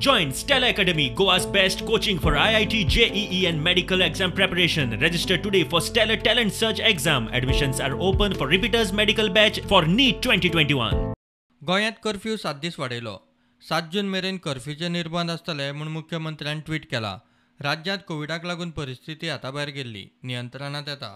Join Stella Academy, Goa's best coaching for IIT, JEE and medical exam preparation. Register today for Stellar Talent Search exam. Admissions are open for repeaters medical batch for NEET 2021. गोंयांत curfew 7 दीस वाडयलो. 7 जून मेरेन कर्फ्यूचे निर्बंध आसतले म्हूण मुख्यमंत्र्यान tweet केला. राज्यांत कोविडाक लागून परिस्थिती हाताभायर गेल्ली, नियंत्रणात येता.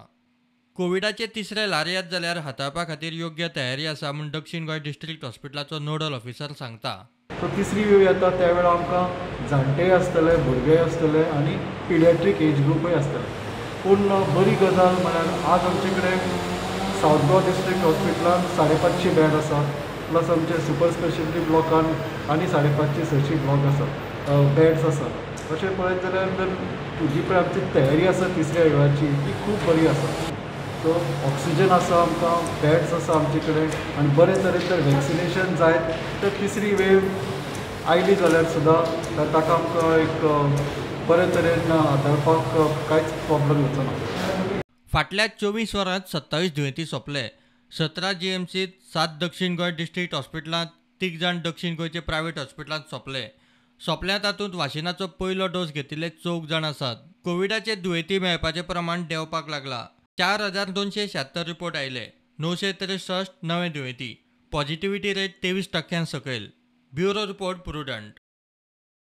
कोविडाचे तिसरे ल्हार येत जाल्यार हाताळपा खातीर योग्य तयारी आसा म्हूण दक्षिण गोंय डिस्ट्रिक्ट हॉस्पिटलाचो नोडल ऑफिसर सांगता. तो तिसरी वेव येता त्या वेळा आमकां जाणटेय आसतले, भुरगेय आसतले आनी पिडियाट्रीक एज ग्रुपूय आसतले. पूण बरी गजाल म्हळ्यार आज आमचे कडेन सावथ गोवा डिस्ट्रिक्ट हॉस्पिटलान 550 बेड आसात, प्लस आमचे सुपर स्पेशलिटी ब्लॉकान आनी 550-600 ब्लॉक आसात, बेड्स आसात. अशें पळयत जाल्यार जी पळय आमची तयारी आसा तिसऱ्या वेव्हाची ती खूब बरी आसा. सो ऑक्सिजन आसा, आमकां बेड्स आसा आमचे कडेन आनी बरे तरेन जर वॅक्सिनेशन जायत तर तिसरी वेव आयली जाल्यार सुद्दां ताका आमकां एक बरे तरेन हाताळपाक कांयच प्रॉब्लम येवचो ना. फाटल्या 24 वरांत 27 दुयेंती सोंपले. 17 GMCत, 7 दक्षिण गोंय डिस्ट्रिक्ट हॉस्पिटलांत, 3 जाण दक्षिण गोंयचे प्रायव्हेट हॉस्पिटलांत सोंपल्या तातूंत वाशिनाचो पयलो डोस घेतिल्ले 4 जाण आसात. कोविडाचे दुयेंती मेळपाचें प्रमाण देंवपाक लागला. 4276 रिपोर्ट आयले. 963 नवे दुयेंती. पॉझिटिव्हिटी रेट 23% सकयल. Bureau report prudent.